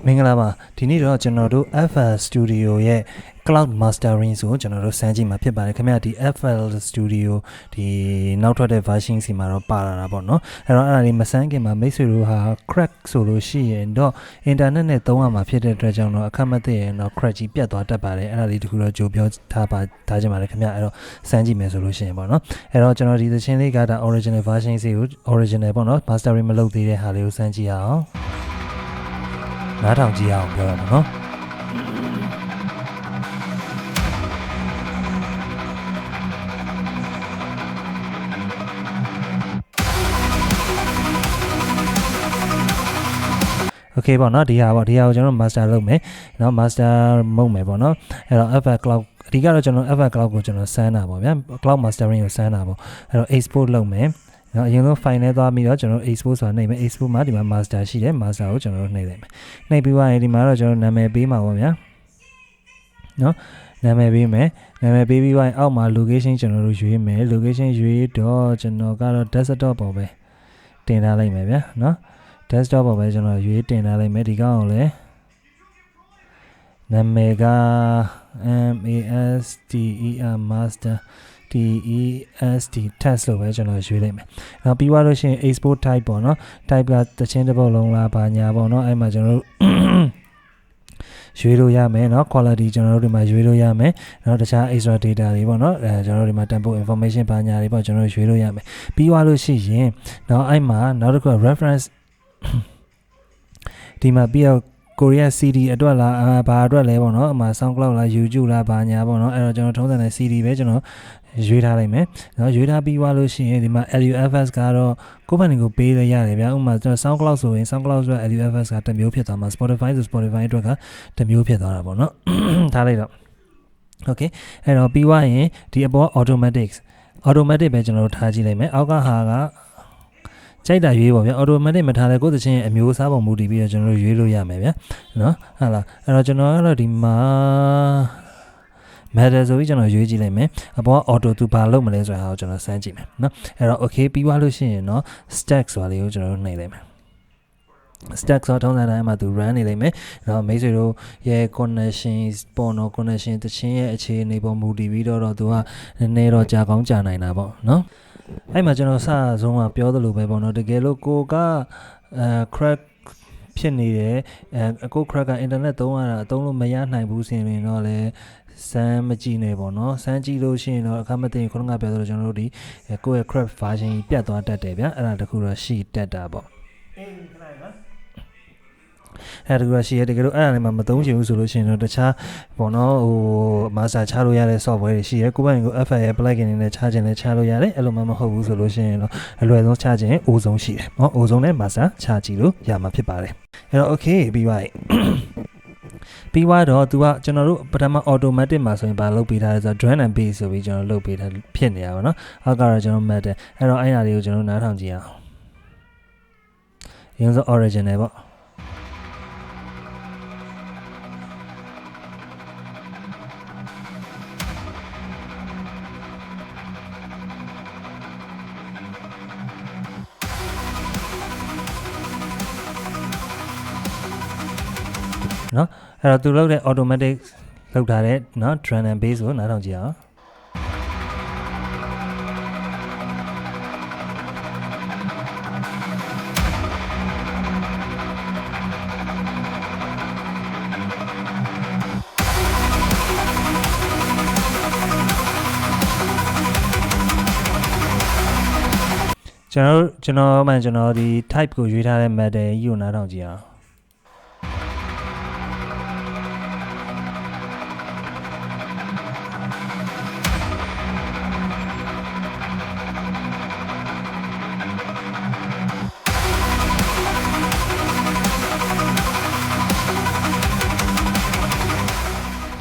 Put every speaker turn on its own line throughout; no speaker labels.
မင်္ဂလာပါဒီနေ့တော့ကျွန်တော်တို့ FL Studio ရဲ့ Cloud Mastering ဆိုကျွန်တော်တို့စမ်းကြည့်မှာဖြစ်ပါတယ်ခင်ဗျာဒီ FL Studio ဒီနောက်ထွက်တဲ့ version စီမှာတော့ပါလာတာပေါ့နော်အဲ့တော့အဲ့ဒါလေးမစမ်းခင်မှာမိတ်ဆွေတို့ဟာ crack ဆိုလို့ရှိရင်တော့ internet နဲ့သုံးရမှာဖြစ်တဲ့အတွက်ကြောင့်တော့အခက်မသိရင်တော့ crack ကြီးပြတ်သွားတတ်ပါတယ်အဲ့ဒါလေးတခုတော့ကြိုပြောထားကြပါလေခင်ဗျာအဲ့တော့စမ်းကြည့်မယ်ဆိုလို့ရှိရင်ပေါ့နော်အဲ့တော့ကျွန်တော်ဒီသချင်းလေးကဒါ original version စီကို original ပေါ့နော် mastering မလုပ်သေးတဲ့ဟာလေးကိုစမ်းကြည့်အောင်နားထောင်ကြည့်အောင်ပြောရမှာနော်โอเคပေါ့နော်ဒီဟာကိုကျွန်တော် master လုပ်မယ်เนาะ master မုတ်မယ်ပေါ့နော်အဲ့တော့ FL Cloud အဓိကတော့ကျွန်တော် FL Cloud ကိုကျွန်တော်စမ်းတာပေါ့ဗျာ Cloud Mastering ကိုစမ်းတာပေါ့အဲ့တော့ export လုပ်မယ်နော်အရင်ဆုံး file နဲ့သွားပြီးတော့ကျွန်တော် export ဆိုတာနှိပ်မယ် export မှာဒီမှာ master ရှိတယ် master ကိုကျွန်တော်တို့နှိပ်လိုက်မယ်နှိပ်ပြီးသွားရင်ဒီမှာတော့ကျွန်တော်နာမည်ပေးမှာပေါ့ဗျာနော်နာမည်ပေးမယ်နာမည်ပေးပြီးသွားရင်အောက်မှာ location ကျွန်တော်တို့ရွေးမယ် location ရွေးတော့ကျွန်တော်ကတော့ desktop ပေါ်ပဲတင်ထားလိုက်မယ်ဗျာနော် desktop ပေါ်ပဲကျွန်တော်ရွေးတင်ထားလိုက်မယ်ဒီကောင်ကိုလည်းနာမည်က master test test လို့ပဲကျွန်တော်ရွေးလိုက်မယ်။နောက်ပြီးသွားလို့ရှိရင် export type ပေါ့နော် type ကတချင်းတစ်ပုတ်လုံးလားဘာညာပေါ့နော်အဲ့မှာကျွန်တော်တို့ရွေးလို့ရမယ်เนาะ quality ကျွန်တော်တို့ဒီမှာရွေးလို့ရမယ်เนาะတခြား extra data တွေပေါ့เนาะကျွန်တော်တို့ဒီမှာ tempo information ဘာညာတွေပေါ့ကျွန်တော်တို့ရွေးလို့ရမယ်ပြီးသွားလို့ရှိရင်เนาะအဲ့မှာနောက်တစ်ခု reference ဒီမှာပြီးတော့ Korea CD အတွက်လားဘာအတွက်လဲပေါ့နော်အမှ SoundCloud လား YouTube လားဘာညာပေါ့နော်အဲ့တော့ကျွန်တော်ထုံးစံတဲ့ CD ပဲကျွန်တော်ရွေးထားလိုက်မယ်เนาะရွေးထားပြီးသွားလို့ရှိရင်ဒီမှာ LUFS ကတော့ကိုယ့်ဘာနဲ့ကိုပေးလို့ရတယ်ဗျာဥပမာကျွန်တော် SoundCloud ဆိုရင် SoundCloud ဆို LUFS ကတစ်မျိုးဖြစ်သွားမှာ Spotify ဆို Spotify အတွက်ကတစ်မျိုးဖြစ်သွားတာပေါ့နော်ထားလိုက်တော့ Okay အဲ့တော့ပြီးသွားရင်ဒီအပေါ် automatic ပဲကျွန်တော်တို့ထားကြည့်လိုက်မယ်အောက်ကဟာကကြိုက်တာရွေးပါဗျာ automatic မထားတဲ့ကိုယ်သချင်းအမျိုးအစားပုံမူတည်ပြီးတော့ကျွန်တော်တို့ရွေးလို့ရမယ်ဗျာနော်ဟုတ်လားအဲ့တော့ကျွန်တော်ကတော့ဒီမှာ matter ဆိုပြီးကျွန်တော်ရွေးကြည့်လိုက်မယ်အပေါ် auto သူဘာလုပ်မလဲဆိုတာကိုကျွန်တော်စမ်းကြည့်မယ်နော်အဲ့တော့ okay ပြီးသွားလို့ရှိရင်တော့ stack ဆိုတာလေးကိုကျွန်တော်တို့နှိပ်လိုက်မယ်stack ဆိုတော့ထုံးစံတိုင်းမှာသူ run နေလိမ့်မယ်။နော်မိတ်ဆွေတို့ရဲ့ connections ပေါ့နော် connection တချင်းရဲ့အခြေအနေပေါ်မူတည်ပြီးတော့သူကနည်းနည်းတော့ကြာကောင်းကြာနိုင်တာပေါ့နော်။အဲ့မှာကျွန်တော်စဆုံးကပြောသလိုပဲပေါ့နော်တကယ်လို့ကိုကcrack ဖြစ်နေတယ်ကို crack က internet သုံးလို့မရနိုင်ဘူးဆိုရင်တော့လေစမ်းမကြည့်နဲ့ပေါ့နော်စမ်းကြည့်လို့ရှိရင်တော့အခါမသိရင်ခုနကပြောသလိုကျွန်တော်တို့ဒီကိုယ့်ရဲ့ crack version ပြတ်သွားတတ်တယ်ဗျအဲ့ဒါတခုတော့ရှိတတ်တာပေါ့အဲ့ဒါကရှိရတကယ်လို့အဲ့ဒါလည်းမသုံးချင်ဘူးဆိုလို့ရှိရင်တော့တခြားပေါ့နော်ဟို master ချလို့ရတဲ့ software တွေရှိရကိုယ့်ဘက်ကို FL ရဲ့ plugin တွေနဲ့ချခြင်းနဲ့ချလို့ရတယ်အဲ့လိုမှမဟုတ်ဘူးဆိုလို့ရှိရင်တော့အလွယ်ဆုံးချခြင်းအိုးဆုံးရှိတယ်နော်အိုးဆုံးနဲ့ master ချကြည့်လို့ရမှာဖြစ်ပါတယ်အဲ့တော့ okay ပြီးသွားပြီပြီးသွားတော့သူကကျွန်တော်တို့ပထမ automatic မှာဆိုရင်ဘာလုပ်ပေးထားလဲဆိုတော့ drum and bass ဆိုပြီးကျွန်တော်လုပ်ပေးထားဖြစ်နေရပါတော့အောက်ကတော့ကျွန်တော် matter အဲ့တော့အဲ့ဒါလေးကိုကျွန်တော်နားထောင်ကြည့်အောင်ရင်ဆို original ပေါ့နော်အဲ့တော့သူလုပ်တဲ့ automatic လုပ်ထားတဲ့နော် drum and bass ကိုနားထောင်ကြည့်အောင်ကျွန်တော်ဒီ type ကိုရွေးထားတဲ့ matter ကြီးကိုနားထောင်ကြည့်အောင်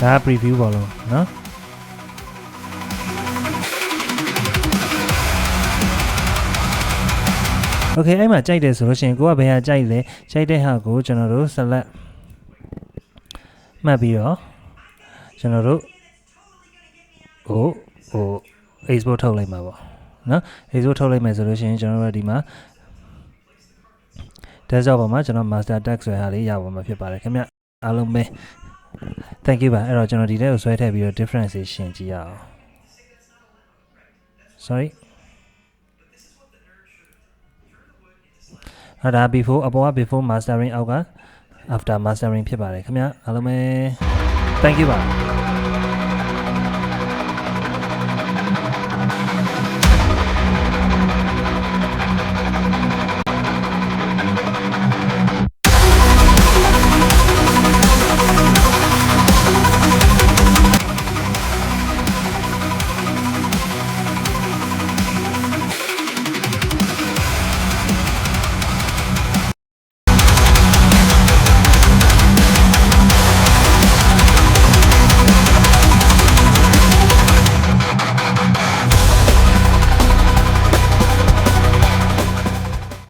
ဒါ preview ပါလို့နော် Okay အဲ့မှာကြိုက်တယ်ဆိုလို့ရှိရင်ကိုကဘယ်ဟာကြိုက်လဲကြိုက်တဲ့ဟာကိုကျွန်တော်တို့ select မှတ်ပြီးတော့ကျွန်တော်တို့export ထုတ်လိုက်မှာပေါ့နော် export ထုတ်လိုက်မယ်ဆိုလို့ရှိရင်ကျွန်တော်တို့ဒီမှာ desktop ပေါ်မှာကျွန်တော် master text ဆိုတဲ့ဟာလေးရပါမှာဖြစ်ပါတယ်ခင်ဗျအားလုံးပဲ thank you ပါအဲ့တော့ကျွန်တော်ဒီထဲကိုဆွဲထည့်ပြီးတော့ difference ရှင်းကြည့်ရအောင် sorry အဲ့ဒါ before အပေါ်က before mastering အောက်က after mastering ဖြစ်ပါတယ်ခင်ဗျအားလုံးပဲ thank you ပါ